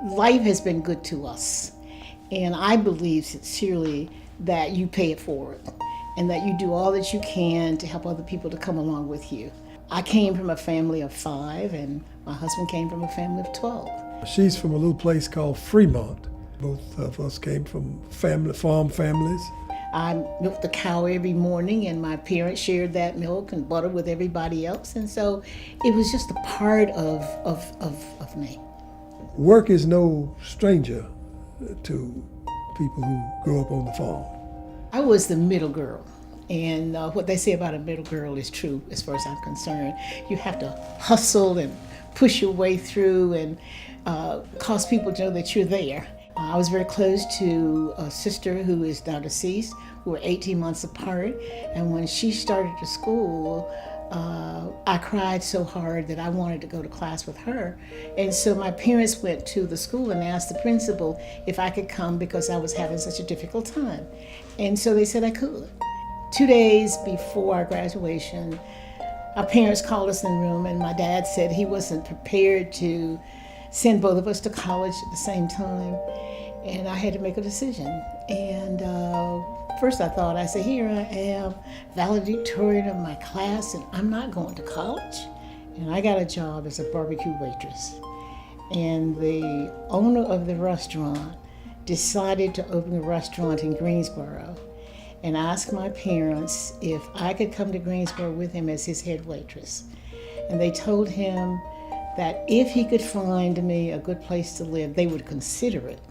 life has been good to us, and I believe sincerely that you pay it forward and that you do all that you can to help other people to come along with you. I came from a family of 5, and my husband came from a family of 12. She's from a little place called Fremont. Both of us came from farm families. I milked the cow every morning, and my parents shared that milk and butter with everybody else, and so it was just a part of me. Work is no stranger to people who grow up on the farm. I was the middle girl, and what they say about a middle girl is true as far as I'm concerned. You have to hustle and push your way through and cause people to know that you're there. I was very close to a sister who is now deceased. We were 18 months apart, and when she started to school, I cried so hard that I wanted to go to class with her. And so my parents went to the school and asked the principal if I could come because I was having such a difficult time. And so they said I could. 2 days before our graduation, our parents called us in the room, and my dad said he wasn't prepared to send both of us to college at the same time. And I had to make a decision. And first I said, here I am, valedictorian of my class, and I'm not going to college. And I got a job as a barbecue waitress. And the owner of the restaurant decided to open a restaurant in Greensboro and asked my parents if I could come to Greensboro with him as his head waitress. And they told him that if he could find me a good place to live, they would consider it.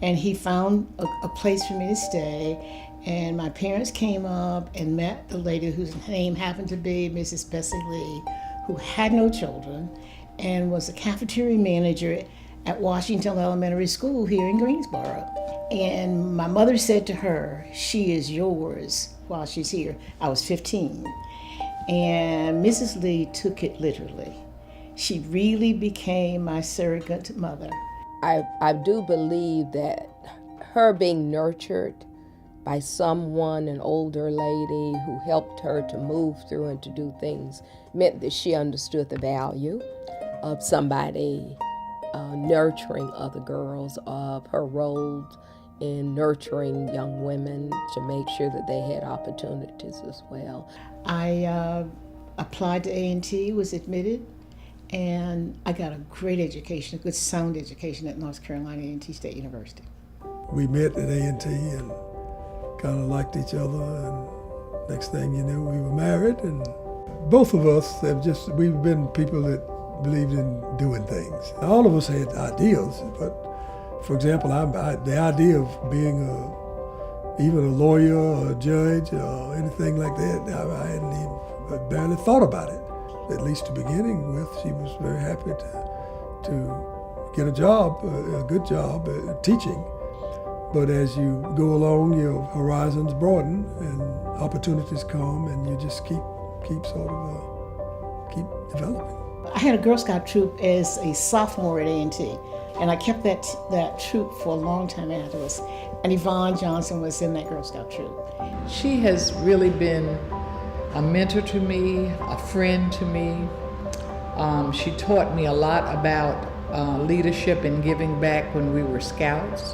And he found a place for me to stay, and my parents came up and met the lady whose name happened to be Mrs. Bessie Lee, who had no children and was a cafeteria manager at Washington Elementary School here in Greensboro. And my mother said to her, she is yours while she's here. I was 15. And Mrs. Lee took it literally. She really became my surrogate mother. I do believe that her being nurtured by someone, an older lady who helped her to move through and to do things, meant that she understood the value of somebody nurturing other girls, of her role in nurturing young women to make sure that they had opportunities as well. I applied to A&T, was admitted, and I got a great education, a good sound education at North Carolina A&T State University. We met at A&T and kind of liked each other, and next thing you knew, we were married. And both of us we've been people that believed in doing things. All of us had ideas, but for example, the idea of being even a lawyer or a judge or anything like that, I barely thought about it. At least to beginning with, she was very happy to get a job, a good job, teaching. But as you go along, your horizons broaden and opportunities come, and you just keep developing. I had a Girl Scout troop as a sophomore at A&T, and I kept that troop for a long time afterwards. And Yvonne Johnson was in that Girl Scout troop. She has really been a mentor to me, a friend to me. She taught me a lot about leadership and giving back when we were scouts.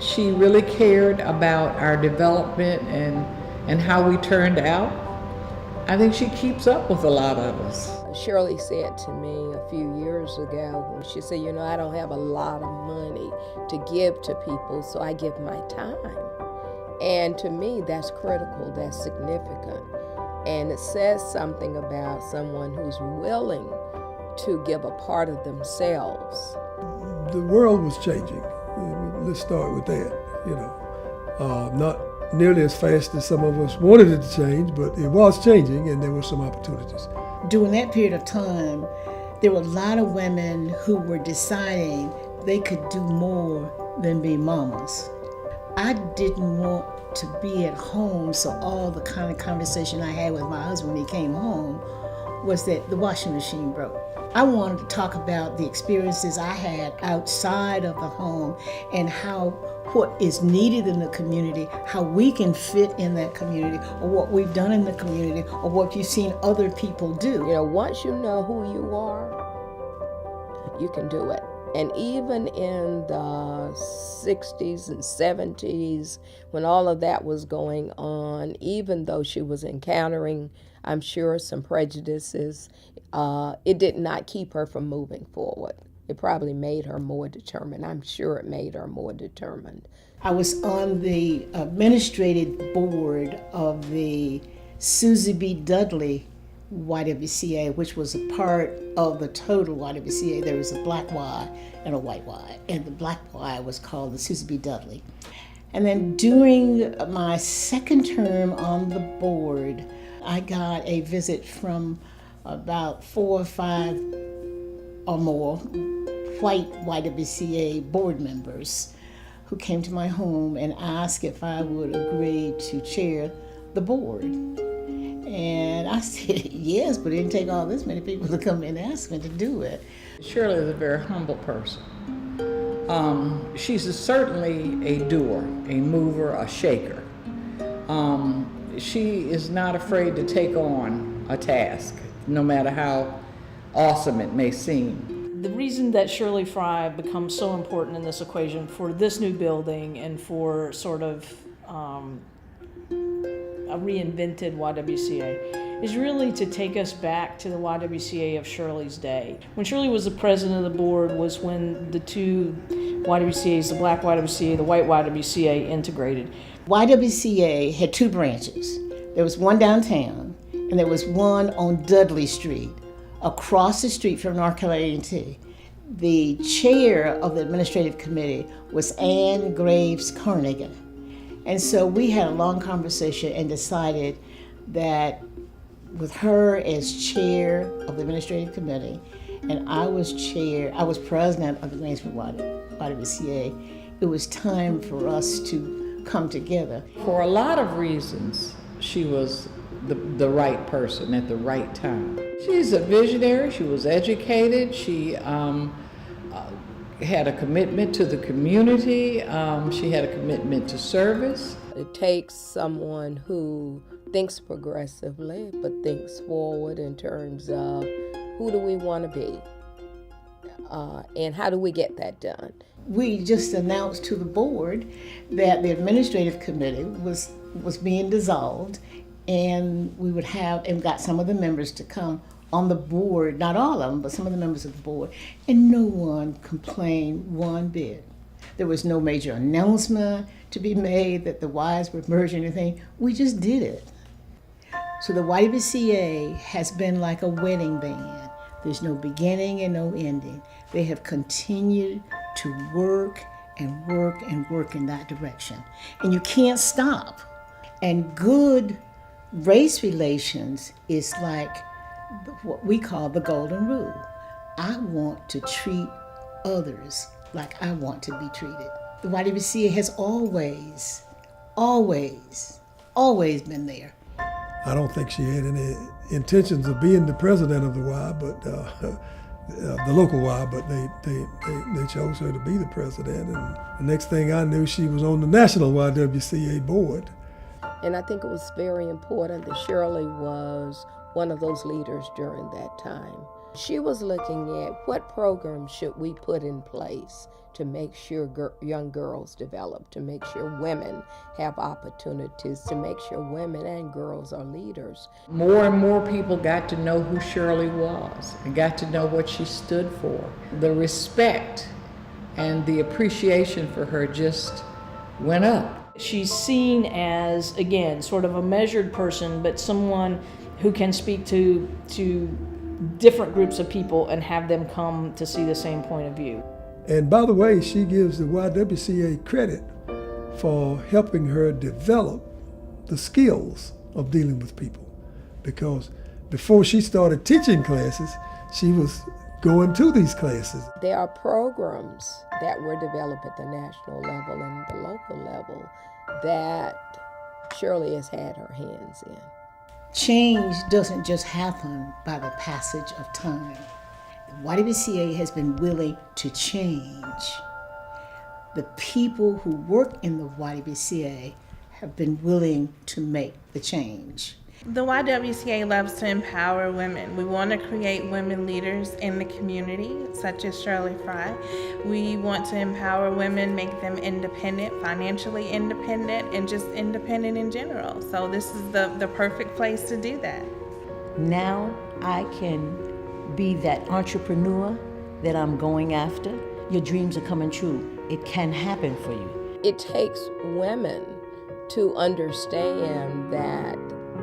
She really cared about our development and how we turned out. I think she keeps up with a lot of us. Shirley said to me a few years ago, when she said, I don't have a lot of money to give to people, so I give my time. And to me, that's critical, that's significant. And it says something about someone who's willing to give a part of themselves. The world was changing. Let's start with that. Not nearly as fast as some of us wanted it to change, but it was changing, and there were some opportunities. During that period of time, there were a lot of women who were deciding they could do more than be mamas. I didn't want to be at home, so all the kind of conversation I had with my husband when he came home was that the washing machine broke. I wanted to talk about the experiences I had outside of the home and what is needed in the community, how we can fit in that community, or what we've done in the community, or what you've seen other people do. Once you know who you are, you can do it. And even in the 60s and 70s, when all of that was going on, even though she was encountering, I'm sure, some prejudices, it did not keep her from moving forward. It probably made her more determined. I'm sure it made her more determined. I was on the administrative board of the Susie B. Dudley YWCA, which was a part of the total YWCA. There was a black Y and a white Y, and the black Y was called the Susie B. Dudley. And then during my second term on the board, I got a visit from about 4 or 5 or more white YWCA board members who came to my home and asked if I would agree to chair the board. And I said yes, but it didn't take all this many people to come in and ask me to do it. Shirley is a very humble person. She's certainly a doer, a mover, a shaker. She is not afraid to take on a task, no matter how awesome it may seem. The reason that Shirley Frye becomes so important in this equation for this new building and for sort of a reinvented YWCA is really to take us back to the YWCA of Shirley's day. When Shirley was the president of the board was when the two YWCAs, the black YWCA, the white YWCA, integrated. YWCA had 2 branches. There was one downtown, and there was one on Dudley Street, across the street from North Carolina A&T. The chair of the administrative committee was Ann Graves Carnegie. And so we had a long conversation and decided that with her as chair of the administrative committee, and I was president of the Greensboro YWCA, it was time for us to come together. For a lot of reasons, she was the right person at the right time. She's a visionary. She was educated. She had a commitment to the community. She had a commitment to service. It takes someone who thinks progressively, but thinks forward in terms of who do we want to be, and how do we get that done. We just announced to the board that the administrative committee was being dissolved, and we would have, and got some of the members to come on the board, not all of them, but some of the members of the board, and no one complained one bit. There was no major announcement to be made that the Ys were merging or anything. We just did it. So the YWCA has been like a wedding band. There's no beginning and no ending. They have continued to work and work and work in that direction. And you can't stop. And good race relations is like what we call the golden rule. I want to treat others like I want to be treated. The YWCA has always, always, always been there. I don't think she had any intentions of being the president of the Y, but the local Y, but they chose her to be the president. And the next thing I knew, she was on the national YWCA board. And I think it was very important that Shirley was one of those leaders during that time. She was looking at what programs should we put in place to make sure young girls develop, to make sure women have opportunities, to make sure women and girls are leaders. More and more people got to know who Shirley was and got to know what she stood for. The respect and the appreciation for her just went up. She's seen as, again, sort of a measured person, but someone who can speak to different groups of people and have them come to see the same point of view. And by the way, she gives the YWCA credit for helping her develop the skills of dealing with people. Because before she started teaching classes, she was going to these classes. There are programs that were developed at the national level and the local level that Shirley has had her hands in. Change doesn't just happen by the passage of time. The YWCA has been willing to change. The people who work in the YWCA have been willing to make the change. The YWCA loves to empower women. We want to create women leaders in the community, such as Shirley Frye. We want to empower women, make them independent, financially independent, and just independent in general. So this is the perfect place to do that. Now I can be that entrepreneur that I'm going after. Your dreams are coming true. It can happen for you. It takes women to understand that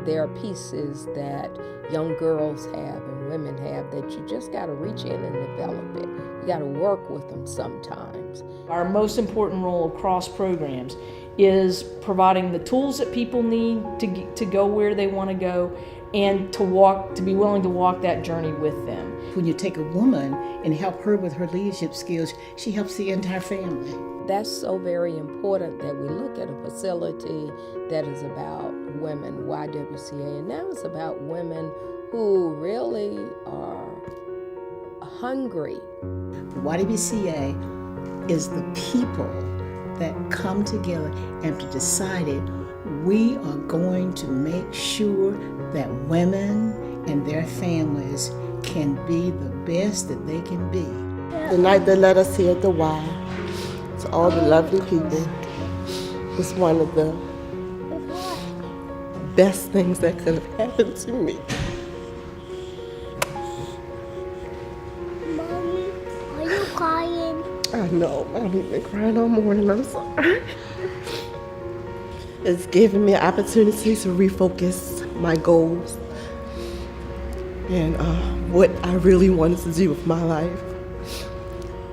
there are pieces that young girls have and women have that you just got to reach in and develop it. You got to work with them sometimes. Our most important role across programs is providing the tools that people need to go where they want to go and to be willing to walk that journey with them. When you take a woman and help her with her leadership skills, she helps the entire family. That's so very important that we look at a facility that is about women, YWCA, and now it's about women who really are hungry. The YWCA is the people that come together and to decided we are going to make sure that women and their families can be the best that they can be. The night they let us here at the Y, to all the lovely people, was one of the best things that could have happened to me. Mommy, are you crying? I know, I've been crying all morning, I'm sorry. It's given me an opportunity to refocus my goals and what I really wanted to do with my life.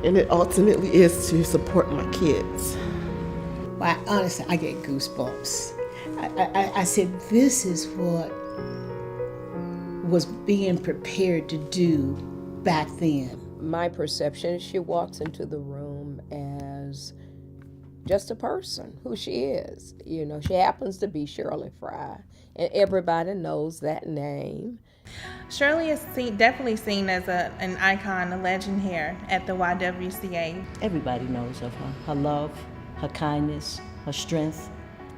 And it ultimately is to support my kids. Well, honestly, I get goosebumps. I said, this is what was being prepared to do back then. My perception is she walks into the room as just a person, who she is. You know, she happens to be Shirley Frye, and everybody knows that name. Shirley is definitely seen as an icon, a legend here at the YWCA. Everybody knows of her. Her love, her kindness, her strength,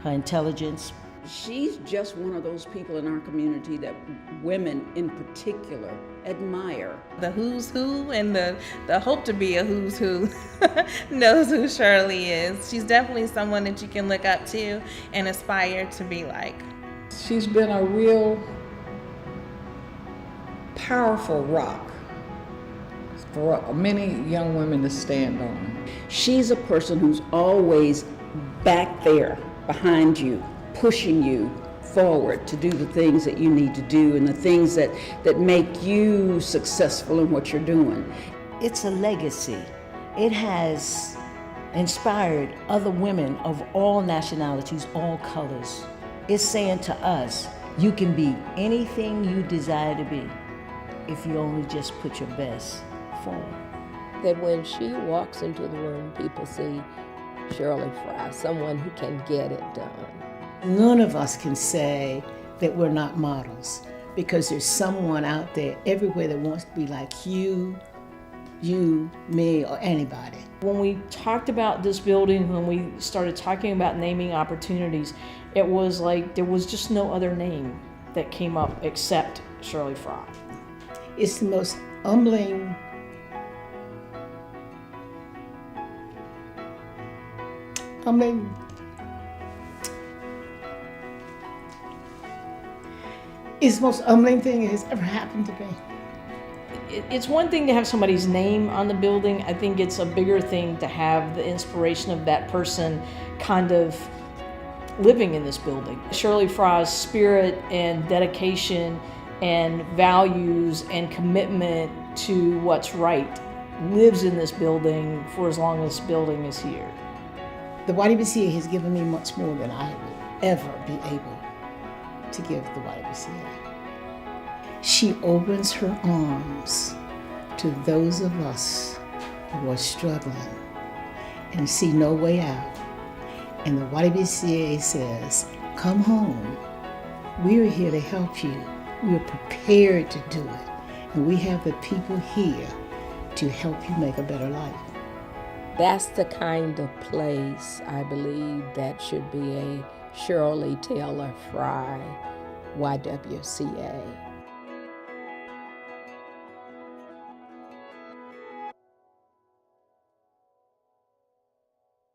her intelligence. She's just one of those people in our community that women in particular admire. The who's who and the hope to be a who's who knows who Shirley is. She's definitely someone that you can look up to and aspire to be like. She's been a real powerful rock for many young women to stand on. She's a person who's always back there behind you, pushing you forward to do the things that you need to do and the things that make you successful in what you're doing. It's a legacy. It has inspired other women of all nationalities, all colors. It's saying to us, you can be anything you desire to be if you only just put your best forward. That when she walks into the room, people see Shirley Frye, someone who can get it done. None of us can say that we're not models because there's someone out there everywhere that wants to be like you, me, or anybody. When we talked about this building, when we started talking about naming opportunities, it was like there was just no other name that came up except Shirley Frye. It's the most humbling it's the most humbling thing that has ever happened to me. It's one thing to have somebody's name on the building. I think it's a bigger thing to have the inspiration of that person kind of living in this building. Shirley Frye's spirit and dedication and values and commitment to what's right lives in this building for as long as this building is here. The YWCA has given me much more than I would ever be able to give the YWCA. She opens her arms to those of us who are struggling and see no way out. And the YWCA says, come home. We are here to help you. We are prepared to do it. And we have the people here to help you make a better life. That's the kind of place I believe that should be a Shirley Taylor Frye YWCA.